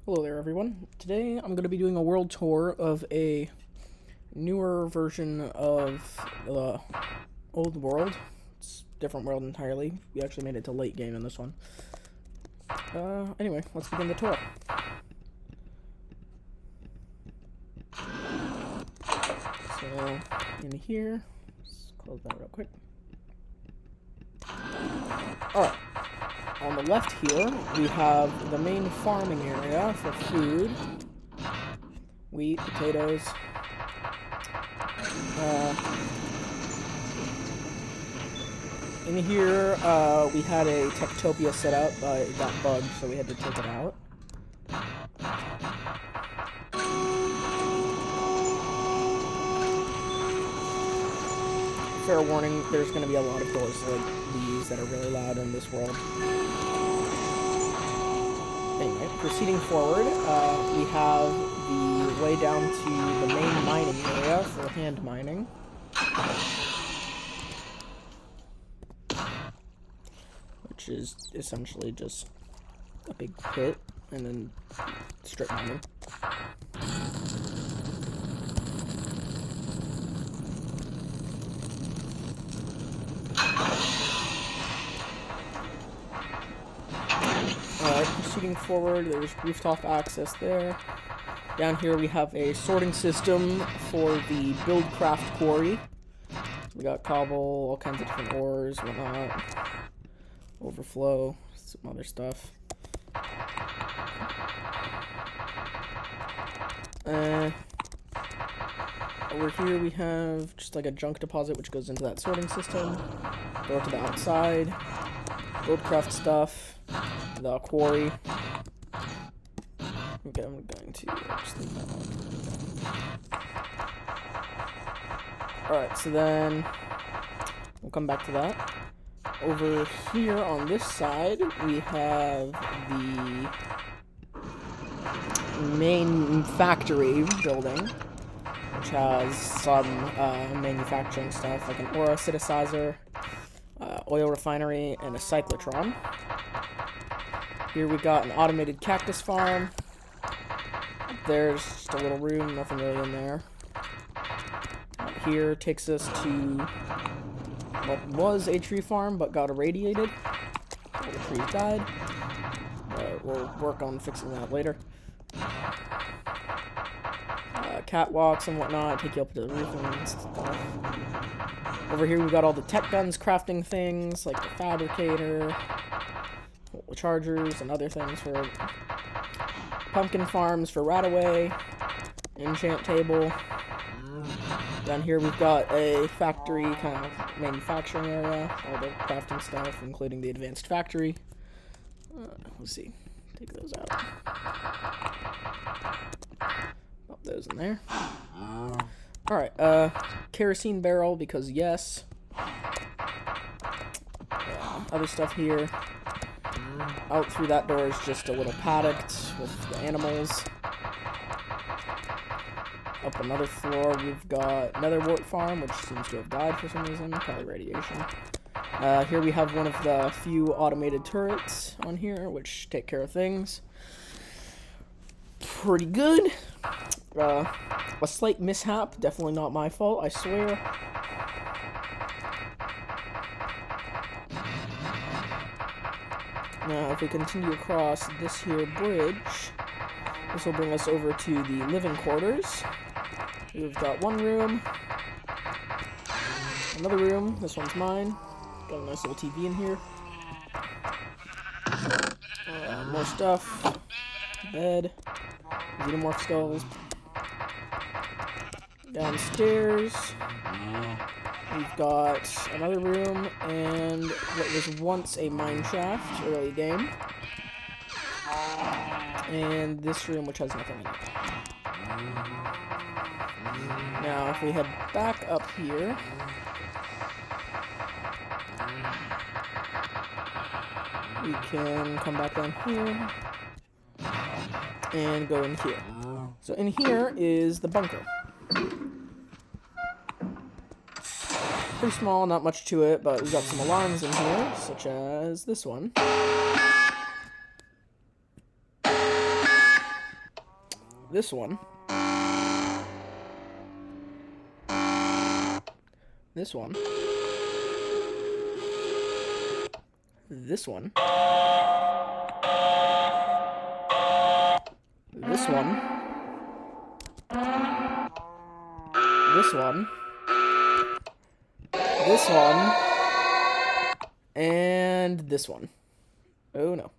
Hello there, everyone. Today I'm going to be doing a world tour of a newer version of the old world. It's a different world entirely. We actually made it to late game in this one. Anyway, let's begin the tour. So, in here, let's close that real quick. Alright. On the left here, we have the main farming area for food. Wheat, potatoes. In here, we had a Techtopia set up, but it got bugged, so we had to take it out. Fair warning, there's going to be a lot of doors like these that are really loud in this world. Anyway, proceeding forward, we have the way down to the main mining area for hand mining. Which is essentially just a big pit and then strip mining. Proceeding forward, there's rooftop access there. Down here we have a sorting system for the buildcraft quarry. We got cobble, all kinds of different ores, whatnot. Overflow, some other stuff. Over here we have just like a junk deposit which goes into that sorting system. Door to the outside. Buildcraft stuff. The quarry. Okay, I'm going to just leave that one. Alright, so then we'll come back to that. Over here on this side, we have the main factory building, which has some manufacturing stuff, like an ore synthesizer, oil refinery, and a cyclotron. Here we got an automated cactus farm. There's just a little room, nothing really in there. Here takes us to what was a tree farm, but got irradiated. All the trees died. But we'll work on fixing that later. Catwalks and whatnot, take you up to the roof and stuff. Over here we got all the tech guns crafting things, like the fabricator, chargers and other things for it. Pumpkin farms for Radaway, enchant table. Down here we've got a factory kind of manufacturing area, all the crafting stuff, including the advanced factory. Let's see, take those out. Pop those in there. Alright, kerosene barrel because yes. Other stuff here. Out through that door is just a little paddock with the animals. Up another floor, we've got another wart farm, which seems to have died for some reason, probably radiation. Here we have one of the few automated turrets on here, which take care of things. Pretty good. A slight mishap, definitely not my fault, I swear. Now, if we continue across this here bridge, this will bring us over to the living quarters. We've got one room, another room, this one's mine. Got a nice little TV in here. More stuff. Bed. Xenomorph skulls. Downstairs, we've got another room and what was once a mine shaft, early game. And this room, which has nothing in it. Now, if we head back up here, we can come back down here and go in here. So in here is the bunker. Pretty small, not much to it, but we've got some alarms in here, such as this one. this one. This one. This one. This one. This one. This one. And this one. Oh no.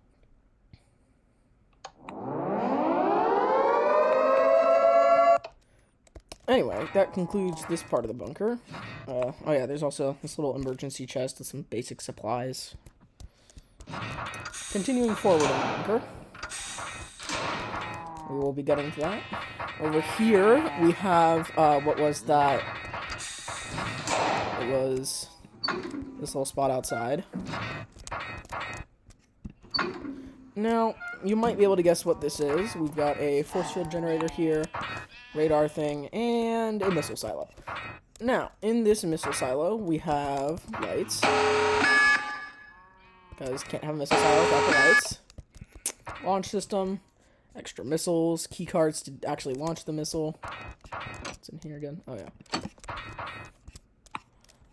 Anyway, that concludes this part of the bunker. Oh yeah, there's also this little emergency chest with some basic supplies. Continuing forward in the bunker. We will be getting to that. Over here, we have, what was that? It was this little spot outside. Now, you might be able to guess what this is. We've got a force field generator here, radar thing, and a missile silo. Now, in this missile silo, we have lights. Because can't have a missile silo without the lights. Launch system, extra missiles, key cards to actually launch the missile. What's in here again? Oh yeah.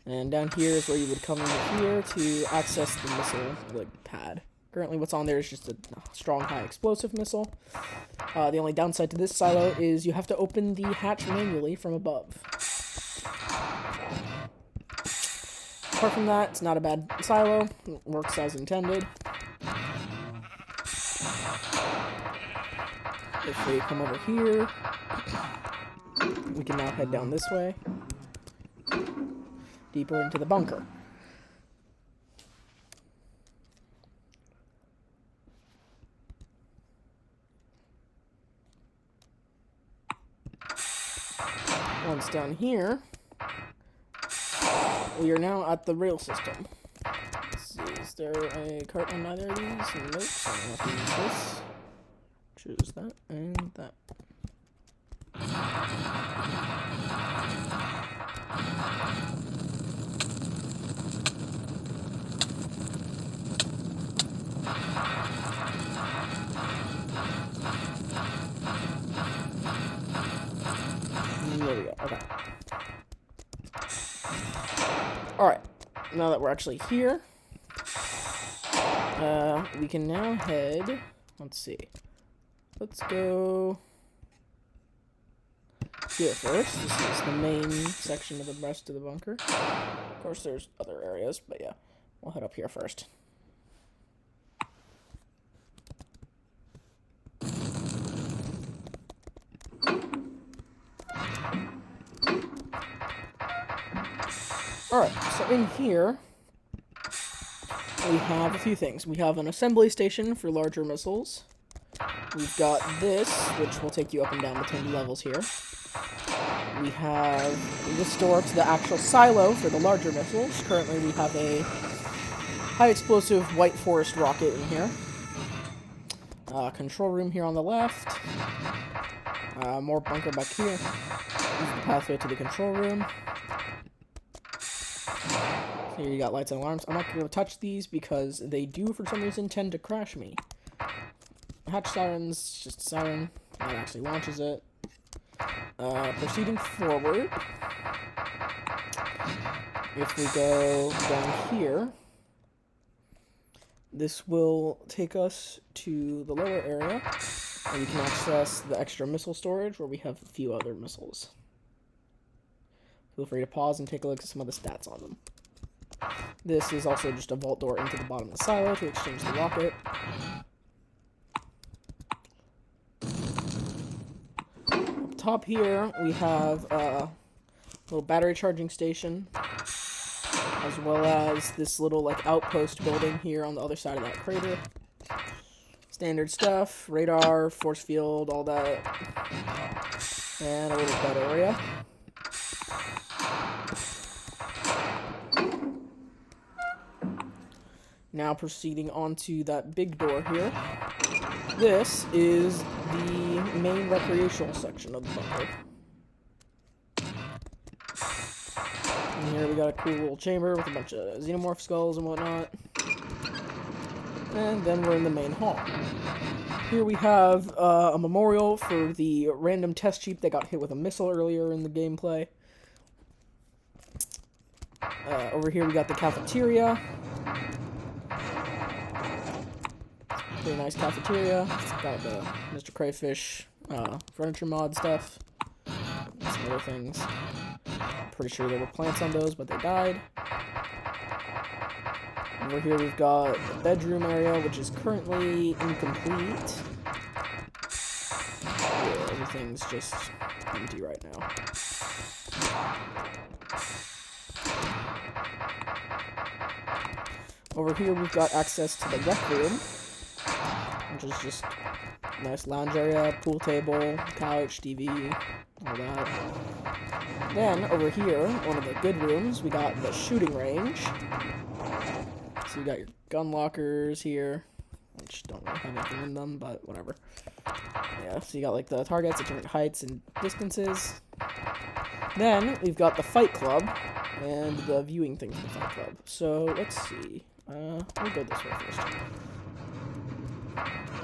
And down here is where you would come in here to access the missile pad. Currently what's on there is just a strong high explosive missile. The only downside to this silo is you have to open the hatch manually from above. Apart from that, it's not a bad silo. It works as intended. If we come over here, we can now head down this way, deeper into the bunker. Once down here, we are now at the rail system. Let's see, is there a cart on either of these? Nope, so I'm going to have to use this. Choose that and that. There we go, okay. Alright, now that we're actually here, we can now head, let's see, let's go here first. This is the main section of the rest of the bunker. Of course, there's other areas, but yeah, we'll head up here first. Alright, so in here, we have a few things. We have an assembly station for larger missiles. We've got this, which will take you up and down between levels here. We have this door to the actual silo for the larger missiles. Currently, we have a high explosive white forest rocket in here. Control room here on the left. More bunker back here. This is the pathway to the control room. Here you got lights and alarms. I'm not going to touch these because they do, for some reason, tend to crash me. Hatch sirens, just a siren. That actually launches it. Proceeding forward. If we go down here, this will take us to the lower area, and we can access the extra missile storage where we have a few other missiles. Feel free to pause and take a look at some of the stats on them. This is also just a vault door into the bottom of the silo to exchange the rocket. Up top here, we have a little battery charging station, as well as this little outpost building here on the other side of that crater. Standard stuff, radar, force field, all that, and a little bed area. Now proceeding on to that big door here. This is the main recreational section of the bunker. And here we got a cool little chamber with a bunch of xenomorph skulls and whatnot. And then we're in the main hall. Here we have a memorial for the random test sheep that got hit with a missile earlier in the gameplay. Over here we got the cafeteria. Pretty nice cafeteria. It's got the Mr. Crayfish furniture mod stuff. And some other things. Pretty sure there were plants on those, but they died. Over here we've got the bedroom area, which is currently incomplete. Yeah, everything's just empty right now. Over here we've got access to the rec room, which is just a nice lounge area, pool table, couch, TV, all that. Then, over here, one of the good rooms, we got the shooting range. So you got your gun lockers here, which don't really have anything in them, but whatever. Yeah, so you got like the targets at different heights and distances. Then, we've got the fight club, and the viewing thing for the fight club. So, let's see. We'll go this way first.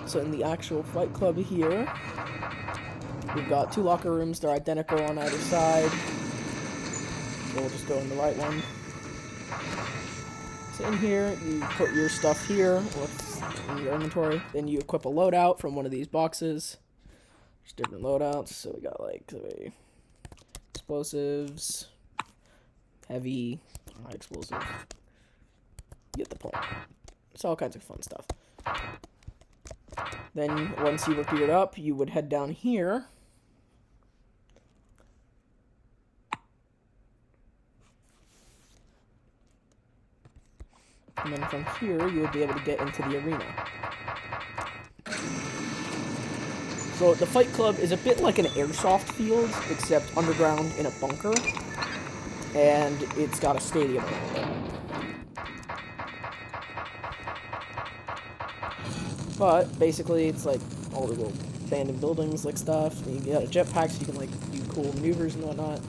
So in the actual fight club here, we've got 2 locker rooms. They're identical on either side. So we'll just go in the right one. So in here, you put your stuff here in your inventory. Then you equip a loadout from one of these boxes. There's different loadouts. So we got like explosives, heavy, high explosive. You get the point. It's all kinds of fun stuff. Then, once you were geared up, you would head down here. And then from here, you would be able to get into the arena. So, the Fight Club is a bit like an airsoft field, except underground in a bunker. And it's got a stadium around it. But, basically, it's like all the little abandoned buildings, like stuff. And you got a jetpack so you can, like, do cool maneuvers and whatnot.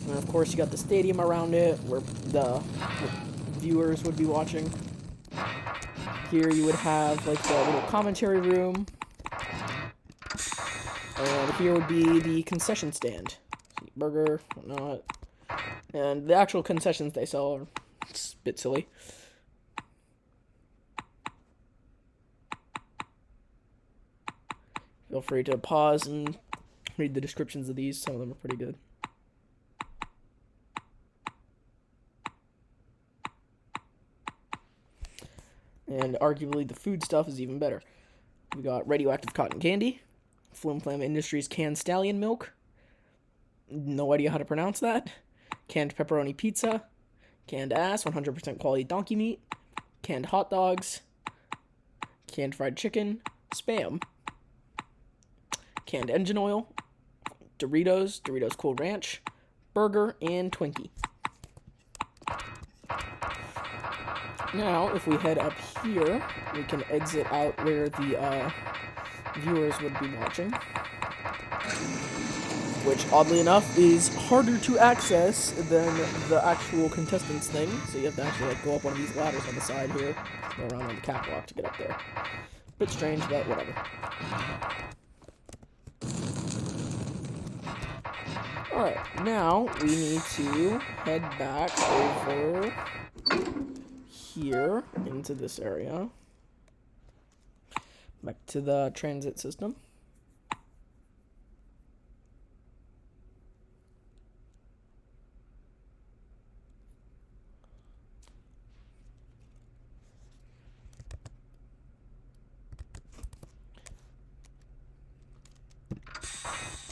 And, of course, you got the stadium around it, where the viewers would be watching. Here you would have, like, the little commentary room. And here would be the concession stand. Burger, whatnot. And the actual concessions they sell are a bit silly. Feel free to pause and read the descriptions of these. Some of them are pretty good. And arguably the food stuff is even better. We got radioactive cotton candy, Flim Flam Industries canned stallion milk, no idea how to pronounce that, canned pepperoni pizza, canned ass, 100% quality donkey meat, canned hot dogs, canned fried chicken, Spam, canned engine oil, Doritos, Doritos Cool Ranch, burger, and Twinkie. Now, if we head up here, we can exit out where the viewers would be watching. Which, oddly enough, is harder to access than the actual contestants thing. So you have to actually like go up one of these ladders on the side here, go around on the catwalk to get up there. Bit strange, but whatever. Alright, now we need to head back over here into this area. Back to the transit system.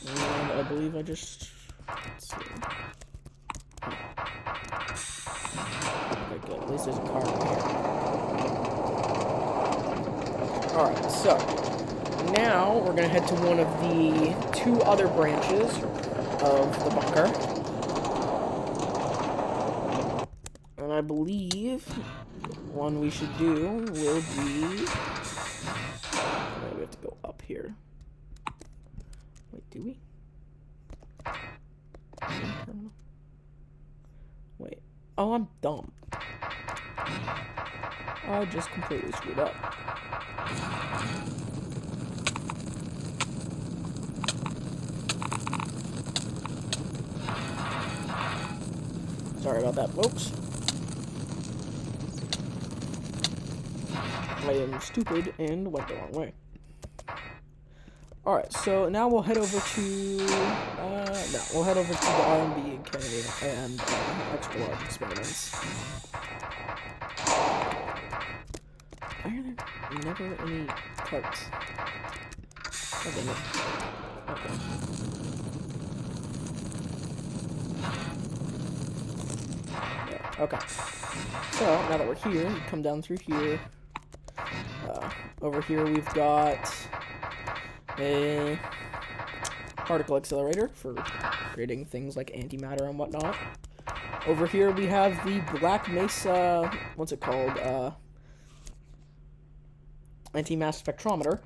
And I believe I just... Let's see. Okay, good. At least there's a car right here. Alright, so now we're going to head to one of the 2 other branches of the bunker. And I believe one we should do will be... Okay, we have to go up here. Wait, do we? Wait. Oh, I'm dumb. I just completely screwed up. about that, folks. I am stupid and went the wrong way. Alright, so now we'll head over to, we'll head over to the R&B and extra large experiments. Why are there never any carts? Okay, no. Okay. Okay. So, now that we're here, we come down through here. Over here we've got a particle accelerator for creating things like antimatter and whatnot. Over here we have the Black Mesa, what's it called? Anti-mass spectrometer.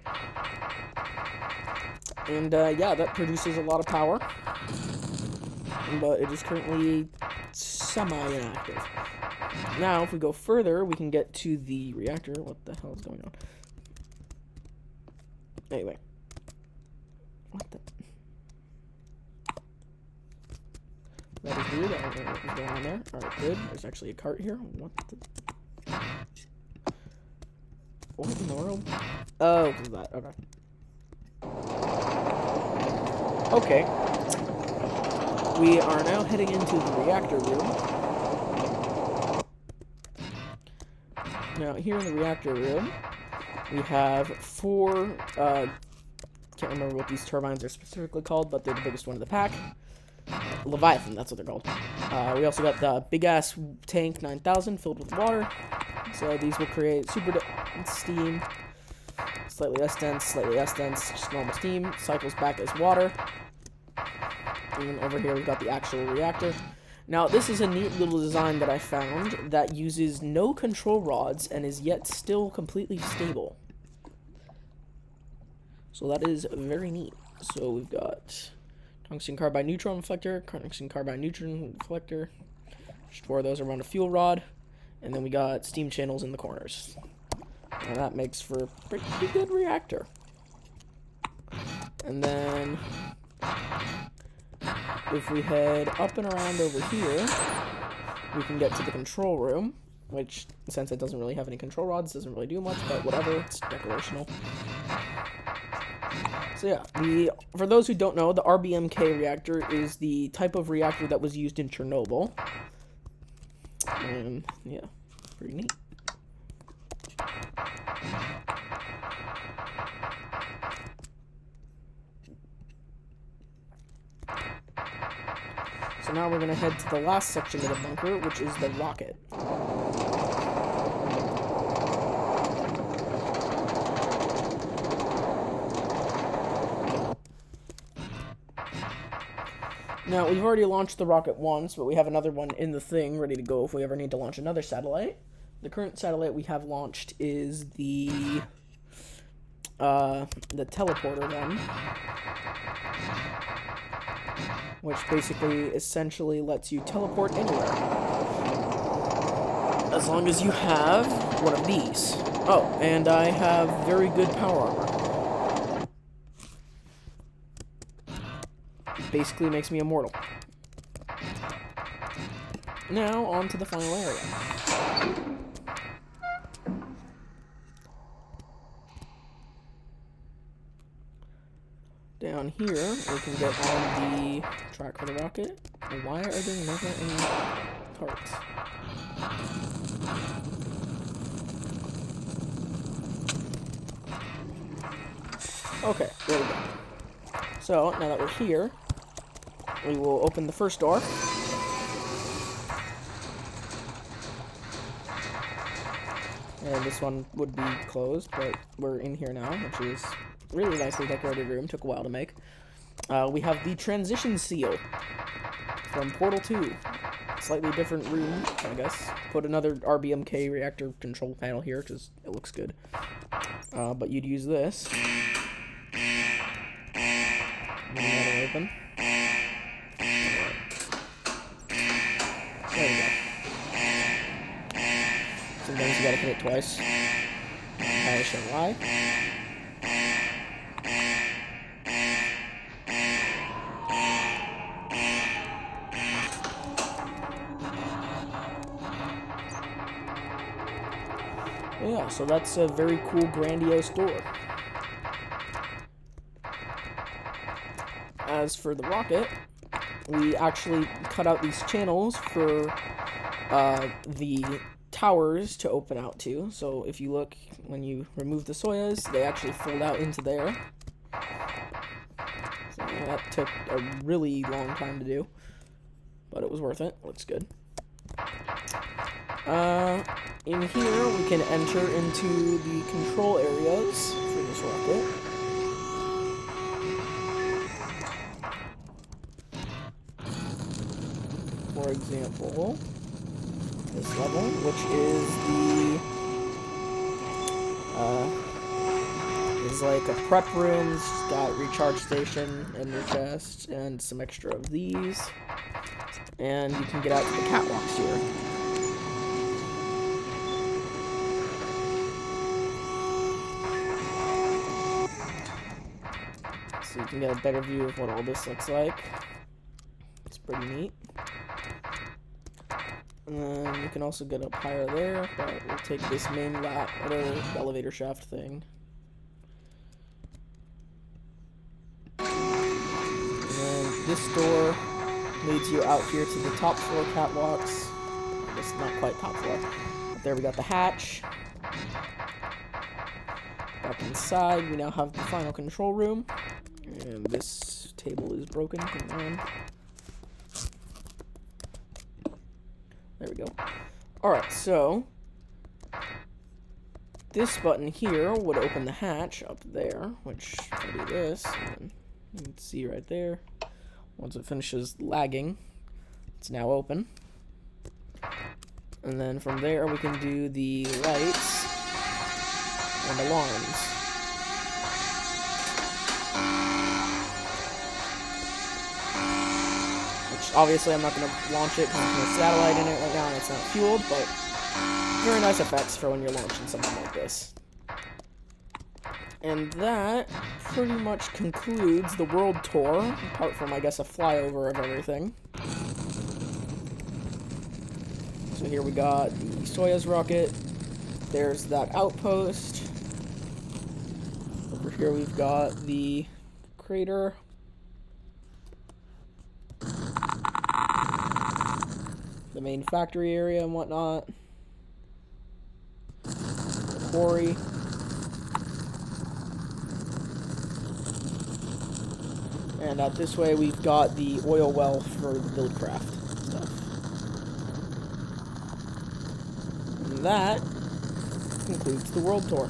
And yeah, that produces a lot of power. But it is currently semi-inactive. Now, if we go further, we can get to the reactor. What the hell is going on? Anyway. What the? That is weird. I don't know what was going on there. Alright, good. There's actually a cart here. What the? What in the world? Oh, because of that. Okay. Okay. We are now heading into the reactor room. Now, here in the reactor room, we have 4, can't remember what these turbines are specifically called, but they're the biggest one in the pack. Leviathan, that's what they're called. We also got the big-ass tank 9000 filled with water. So these will create super dense steam, slightly less dense, just normal steam, cycles back as water. And then over here we've got the actual reactor. Now, this is a neat little design that I found that uses no control rods and is yet still completely stable. So that is very neat. So we've got tungsten carbide neutron reflector, tungsten carbide neutron reflector. Just 4 of those around a fuel rod. And then we got steam channels in the corners. And that makes for a pretty good reactor. And then if we head up and around over here, we can get to the control room, which, since it doesn't really have any control rods, doesn't really do much, but whatever, it's decorational. So yeah, for those who don't know, the RBMK reactor is the type of reactor that was used in Chernobyl. And yeah, pretty neat. So now we're going to head to the last section of the bunker, which is the rocket. Now, we've already launched the rocket once, but we have another one in the thing ready to go if we ever need to launch another satellite. The current satellite we have launched is the teleporter one, which basically essentially lets you teleport anywhere, as long as you have one of these. Oh, and I have very good power armor. It basically makes me immortal. Now, on to the final area. Down here, we can get on the track for the rocket. Why are there never any parts? Okay, there we go. So, now that we're here, we will open the first door. And this one would be closed, but we're in here now, which is really nicely decorated room. Took a while to make. We have the transition seal from Portal 2. Slightly different room, I guess. Put another RBMK reactor control panel here because it looks good. But you'd use this. That'll open. There we go. Sometimes you gotta hit it twice. Not sure why. So that's a very cool, grandiose door. As for the rocket, we actually cut out these channels for the towers to open out to. So if you look, when you remove the Soyas, they actually fold out into there. So that took a really long time to do, but it was worth it. Looks good. In here, we can enter into the control areas for this rocket. For example, this level, which is like a prep room. It's got recharge station in your chest and some extra of these, and you can get out to the catwalks here. So you can get a better view of what all this looks like. It's pretty neat. And then you can also get up higher there, but we'll take this main elevator shaft thing. And then this door leads you out here to the top floor catwalks. I guess not quite top floor. But there we got the hatch. Back inside, we now have the final control room. And this table is broken. Come on. There we go. Alright, so this button here would open the hatch up there, which if I do this, and you can see right there, once it finishes lagging, it's now open. And then from there we can do the lights and alarms. Obviously, I'm not going to launch it because there's no satellite in it right now and it's not fueled, but very nice effects for when you're launching something like this. And that pretty much concludes the world tour, apart from, I guess, a flyover of everything. So here we got the Soyuz rocket. There's that outpost. Over here we've got the crater. The main factory area and whatnot. The quarry. And out this way we've got the oil well for the buildcraft stuff. And that concludes the world tour.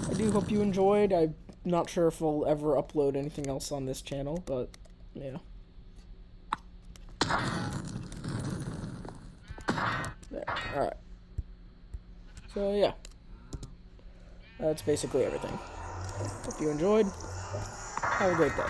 I do hope you enjoyed. I'm not sure if I'll ever upload anything else on this channel, but yeah. There. Alright. So, yeah. That's basically everything. Hope you enjoyed. Have a great day.